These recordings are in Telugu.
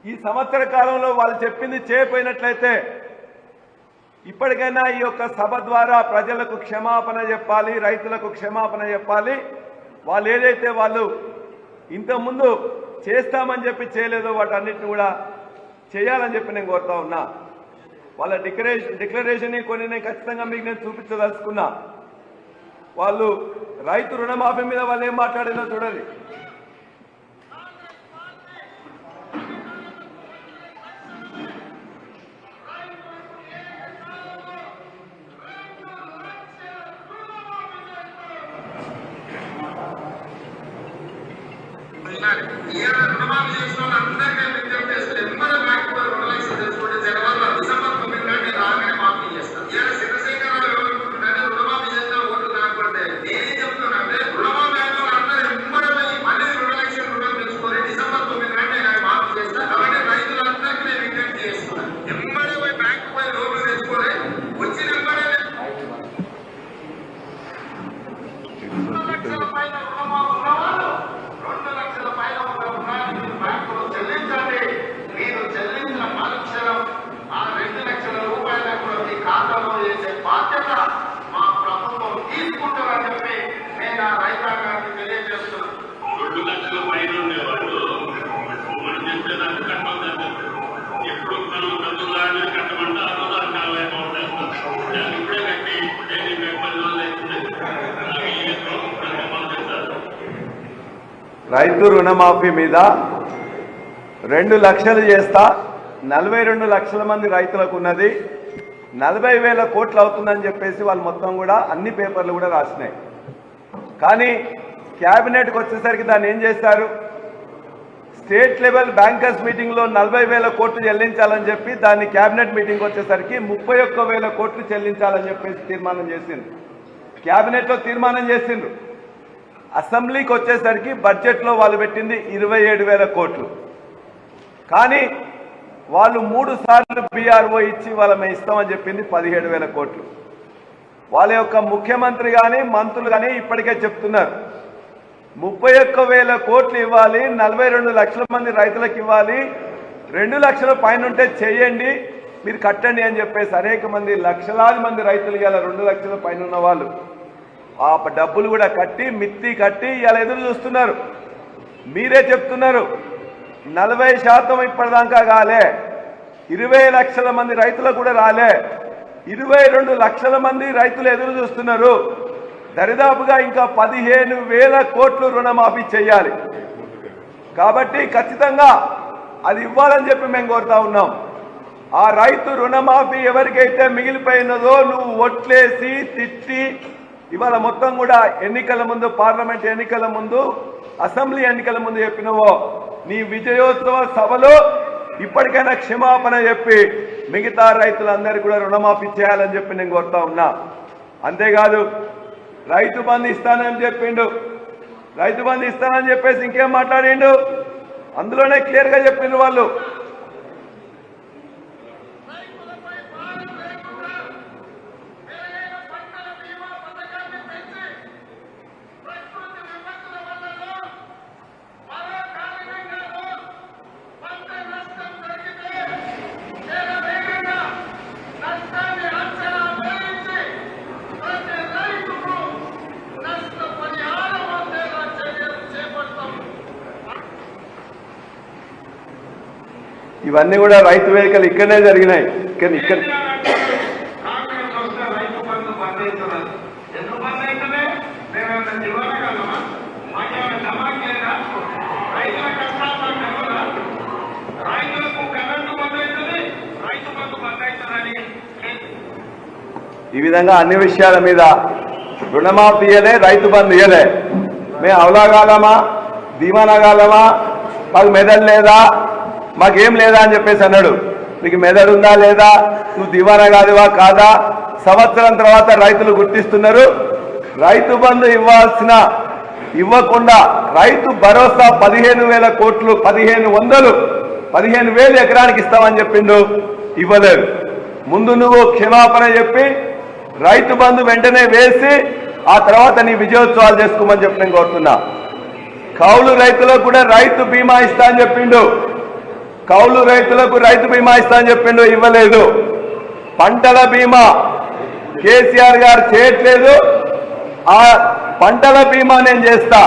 ఈ సంవత్సర కాలంలో వాళ్ళు చెప్పింది చేయపోయినట్లయితే ఇప్పటికైనా ఈ యొక్క సభ ద్వారా ప్రజలకు క్షమాపణ చెప్పాలి, రైతులకు క్షమాపణ చెప్పాలి. వాళ్ళు ఏదైతే వాళ్ళు ఇంతకుముందు చేస్తామని చెప్పి చేయలేదో వాటన్నిటిని కూడా చేయాలని చెప్పి నేను కోరుతా ఉన్నా. వాళ్ళ డిక్లరేషన్ కొన్ని నేను ఖచ్చితంగా మీకు నేను చూపించదలుచుకున్నా. వాళ్ళు రైతు రుణమాఫీ మీద వాళ్ళు ఏం మాట్లాడినా చూడండి. రైతు రుణమాఫీ మీద 2 లక్షలు చేస్తా, 42 లక్షల మంది రైతులకు ఉన్నది, 40,000 కోట్లు అవుతుందని చెప్పేసి వాళ్ళు మొత్తం కూడా అన్ని పేపర్లు కూడా రాసినాయి. కానీ క్యాబినెట్కి వచ్చేసరికి దాన్ని ఏం చేశారు, స్టేట్ లెవెల్ బ్యాంకర్స్ మీటింగ్లో 40,000 కోట్లు చెల్లించాలని చెప్పి దాన్ని క్యాబినెట్ మీటింగ్కి వచ్చేసరికి 31,000 కోట్లు చెల్లించాలని చెప్పేసి తీర్మానం చేసింది. క్యాబినెట్లో తీర్మానం చేసిండ్రు. అసెంబ్లీకి వచ్చేసరికి బడ్జెట్లో వాళ్ళు పెట్టింది 27,000 కోట్లు. కానీ వాళ్ళు 3 సార్లు బీఆర్ఓ ఇచ్చి వాళ్ళ మేము ఇస్తామని చెప్పింది 17,000 కోట్లు. వాళ్ళ యొక్క ముఖ్యమంత్రి కానీ మంత్రులు కానీ ఇప్పటికే చెప్తున్నారు 31,000 కోట్లు ఇవ్వాలి, 42 లక్షల మంది రైతులకు ఇవ్వాలి, 2 లక్షల పైన ఉంటే చేయండి, మీరు కట్టండి అని చెప్పేసి అనేక మంది లక్షలాది మంది రైతులు ఇవాళ 2 లక్షల పైన ఉన్న వాళ్ళు ఆ డబ్బులు కూడా కట్టి మిత్తి కట్టి ఇవాళ ఎదురు చూస్తున్నారు. మీరే చెప్తున్నారు 40% ఇప్పటిదాకా కాలే, 20 లక్షల మంది రైతులకు కూడా రాలే, 22 లక్షల మంది రైతులు ఎదురు చూస్తున్నారు. దరిదాపుగా ఇంకా 15,000 కోట్లు రుణమాఫీ చేయాలి. కాబట్టి ఖచ్చితంగా అది ఇవ్వాలని చెప్పి మేము కోరుతా ఉన్నాం. ఆ రైతు రుణమాఫీ ఎవరికైతే మిగిలిపోయినదో నువ్వు ఒట్లేసి తిట్టి ఇవాళ మొత్తం కూడా ఎన్నికల ముందు, పార్లమెంట్ ఎన్నికల ముందు, అసెంబ్లీ ఎన్నికల ముందు చెప్పినవో నీ విజయోత్సవ సభలో ఇప్పటికైనా క్షమాపణ చెప్పి మిగతా రైతులందరికీ కూడా రుణమాఫీ చేయాలని చెప్పి నేను కోరుతా ఉన్నా. అంతేకాదు రైతు బంధు ఇస్తానని చెప్పిండు, రైతు బంధు ఇస్తానని చెప్పేసి ఇంకేం మాట్లాడిండు, అందులోనే క్లియర్గా చెప్పిండు వాళ్ళు ఇవన్నీ కూడా రైతు వేదికలు ఇక్కడనే జరిగినాయి. ఇక్కడ ఈ విధంగా అన్ని విషయాల మీద రుణమాఫీ ఇయ్యలే, రైతు బంధు ఇయ్యలే. మేము అవలాగాలమా, ధీమానగాలమా, మాకు మెదడు లేదా, మాకేం లేదా అని చెప్పేసి అన్నాడు. నీకు మెదడు ఉందా లేదా, నువ్వు దివానా కాదువా కాదా, సంవత్సరం తర్వాత రైతులు గుర్తిస్తున్నారు. రైతు బంధు ఇవ్వకుండా రైతు భరోసా 15,000 కోట్లు 15,000 ఎకరానికి ఇస్తామని చెప్పిండు, ఇవ్వలేదు. ముందు నువ్వు క్షమాపణ చెప్పి రైతు బంధు వెంటనే వేసి ఆ తర్వాత నీ విజయోత్సవాలు చేసుకోమని చెప్పి నేను కోరుతున్నా. కౌలు రైతులకు కూడా రైతు బీమా ఇస్తా అని చెప్పిండు. కౌలు రైతులకు రైతు బీమా ఇస్తా అని చెప్పిండు, ఇవ్వలేదు. పంటల బీమా కేసీఆర్ గారు చేయట్లేదు. ఆ పంటల బీమా నేను చేస్తా.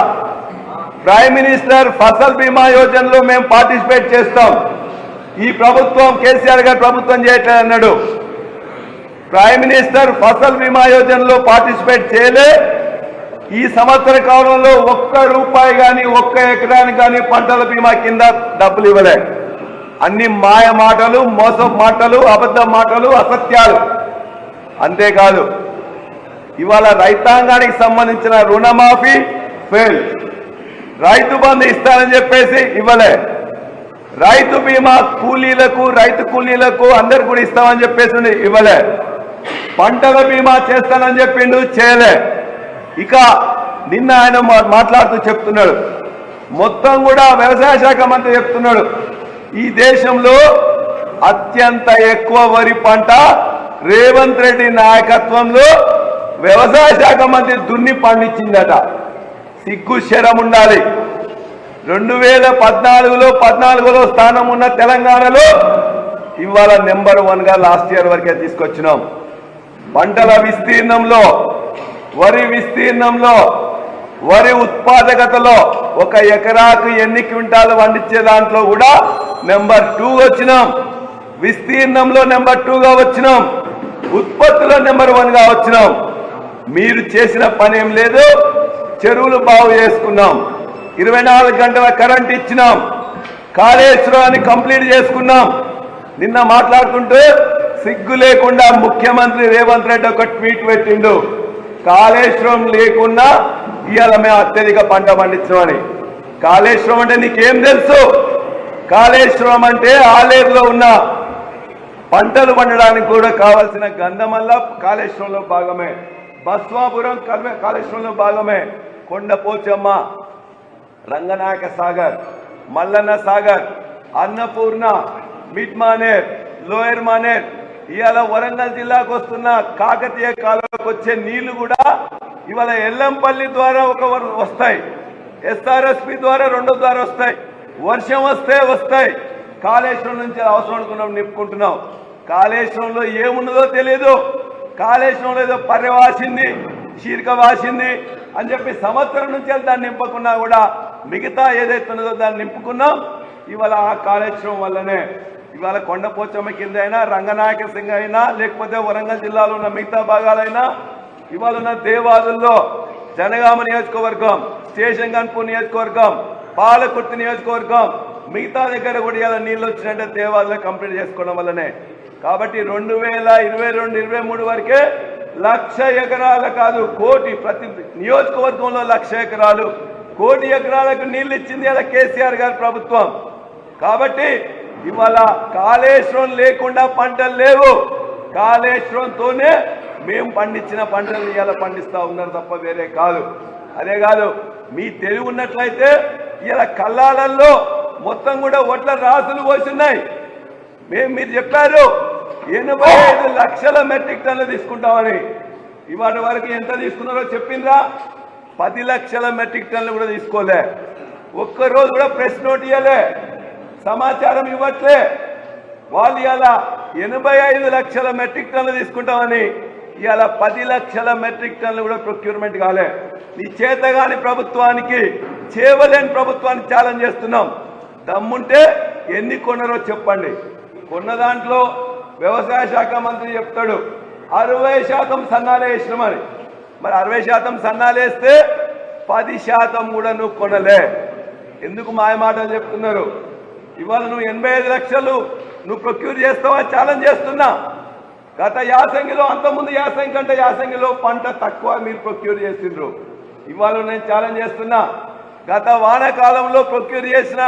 ప్రైమ్ మినిస్టర్ ఫసల్ బీమా యోజనలో మేము పార్టిసిపేట్ చేస్తాం. ఈ ప్రభుత్వం కేసీఆర్ గారు ప్రభుత్వం చేయట్లేదు అన్నాడు. ప్రైమ్ మినిస్టర్ ఫసల్ బీమా యోజనలో పార్టిసిపేట్ చేయలే. ఈ సంవత్సర కాలంలో ₹1 కానీ 1 ఎకరానికి కానీ పంటల బీమా కింద డబ్బులు ఇవ్వలే. అన్ని మాయ మాటలు, మోసం మాటలు, అబద్ధ మాటలు, అసత్యాలు. అంతేకాదు, ఇవాళ రైతాంగానికి సంబంధించిన రుణమాఫీ ఫెయిల్. రైతు బంధు ఇస్తానని చెప్పేసి ఇవ్వలే. రైతు బీమా కూలీలకు, రైతు కూలీలకు అందరు కూడా ఇస్తామని చెప్పేసి ఇవ్వలే. పంటల బీమా చేస్తానని చెప్పిండు, చేయలే. ఇక నిన్న ఆయన మాట్లాడుతూ చెప్తున్నాడు, మొత్తం కూడా వ్యవసాయ శాఖ మంత్రి చెప్తున్నాడు, ఈ దేశంలో అత్యంత ఎక్కువ వరి పంట రేవంత్ రెడ్డి నాయకత్వంలో వ్యవసాయ శాఖ మంత్రి దున్ని పండించిందట. సిగ్గు శరం ఉండాలి. 2014లో స్థానం ఉన్న తెలంగాణలో ఇవాళ నెంబర్ 1గా లాస్ట్ ఇయర్ వరకే తీసుకొచ్చినాం. పంటల విస్తీర్ణంలో, వరి విస్తీర్ణంలో, వరి ఉత్పాదకతలో, 1 ఎకరాకు ఎన్ని క్వింటాలు పండించే దాంట్లో కూడా నెంబర్ 2 వచ్చినాం. విస్తీర్ణంలో నెంబర్ 2గా వచ్చినాం. ఉత్పత్తిలో నెంబర్ 1గా వచ్చినాం. మీరు చేసిన పని ఏం లేదు. చెరువులు బాగు చేసుకున్నాం, 24 గంటల కరెంట్ ఇచ్చినాం, కాళేశ్వరాన్ని కంప్లీట్ చేసుకున్నాం. నిన్న మాట్లాడుతుంటే సిగ్గు లేకుండా ముఖ్యమంత్రి రేవంత్ రెడ్డి ఒక ట్వీట్ పెట్టిండు, కాళేశ్వరం లేకుండా ఇవాళ మేము అత్యధిక పంట పండించామని. కాళేశ్వరం అంటే నీకేం తెలుసు? కాళేశ్వరం అంటే ఆలేరులో ఉన్న పంటలు పండడానికి కూడా కావాల్సిన గంధమల్ల కాళేశ్వరంలో భాగమే, బస్వాపురం కాళేశ్వరంలో భాగమే, కొండపోచమ్మ, రంగనాయక సాగర్, మల్లన్న సాగర్, అన్నపూర్ణ, మిడ్ మానేర్, లోయర్ మానేర్, ఇవాళ వరంగల్ జిల్లాకు వస్తున్న కాకతీయ కాలువకు వచ్చే నీళ్లు కూడా ఇవాళ ఎల్లంపల్లి ద్వారా వస్తాయి, ఎస్ఆర్ఎస్పి ద్వారా 2 ద్వారా వస్తాయి. వర్షం వస్తే వస్తాయి. కాళేశ్వరం నుంచి అవసరం అనుకున్నాం, నింపుకుంటున్నాం. కాళేశ్వరంలో ఏమున్నదో తెలియదు. కాళేశ్వరంలో ఏదో పర్రె వాసింది, చీరిక వాసింది అని చెప్పి సంవత్సరం నుంచి దాన్ని నింపకున్నా కూడా మిగతా ఏదైతే ఉన్నదో దాన్ని నింపుకున్నాం. ఇవాళ ఆ కాళేశ్వరం వల్లనే ఇవాళ కొండపోచమ్మ కింద అయినా, రంగనాయక సింగ్ అయినా, లేకపోతే వరంగల్ జిల్లాలో ఉన్న మిగతా భాగాలైనా, ఇవాళ ఉన్న దేవాదుల్లో జనగామ నియోజకవర్గం, స్టేషన్ గన్పూర్ నియోజకవర్గం, పాలకుర్తి నియోజకవర్గం, మిగతా దగ్గర కూడా ఇలా నీళ్ళు వచ్చినట్టే దేవాదులో కంప్లీట్ చేసుకోవడం వల్లనే. కాబట్టి 2022-23 వరకే 1,00,000 ఎకరాలు కాదు, కోటి, ప్రతి నియోజకవర్గంలో 1,00,000 ఎకరాలు, 1 కోటి ఎకరాలకు నీళ్ళు ఇచ్చింది ఇలా కేసీఆర్ గారి ప్రభుత్వం. కాబట్టి ఇవాళ కాళేశ్వరం లేకుండా పంటలు లేవు. కాళేశ్వరంతోనే మేము పండించిన పంటలు ఇలా పండిస్తా ఉన్నారు తప్ప వేరే కాదు. అదే కాదు, మీ తెలివి ఉన్నట్లయితే ఇలా కల్లాలల్లో మొత్తం కూడా ఒట్ల రాసులు పోస్తున్నాయి. మీరు చెప్పారు 85 లక్షల మెట్రిక్ టన్నులు తీసుకుంటామని. ఇవాటి వరకు ఎంత తీసుకున్నారో చెప్పిండ్రా? 10 లక్షల మెట్రిక్ టన్నులు కూడా తీసుకోలే. ఒక్కరోజు కూడా ప్రెస్ నోట్ ఇవ్వలే, సమాచారం ఇవ్వట్లే. వాళ్ళు ఇలా 85 లక్షల మెట్రిక్ టన్నులు తీసుకుంటామని ఇలా 10 లక్షల మెట్రిక్ టన్నులు కూడా ప్రొక్యూర్మెంట్ కాలే. నీ చేతగాని ప్రభుత్వానికి, చేయలేని ప్రభుత్వానికి ఛాలెంజ్ చేస్తున్నాం. దమ్ముంటే ఎన్ని కొన్నారో చెప్పండి. కొన్న దాంట్లో వ్యవసాయ శాఖ మంత్రి చెప్తాడు 60% సన్నాలు వేసినామని. మరి 60% సన్నాలు వేస్తే 10% కూడా నువ్వు కొనలే. ఎందుకు మాయమాటలు చెప్తున్నారు? ఇవాళ నువ్వు 85 లక్షలు నువ్వు ప్రొక్యూర్ చేస్తావా ఛాలెంజ్ చేస్తున్నా. గత యాసంగిలో, అంతకుముందు యాసంగి కంటే యాసంగిలో పంట తక్కువ మీరు ప్రొక్యూర్ చేసిండ్రు. ఇవాళ నేను ఛాలెంజ్ చేస్తున్నా, గత వానాకాలంలో ప్రొక్యూర్ చేసిన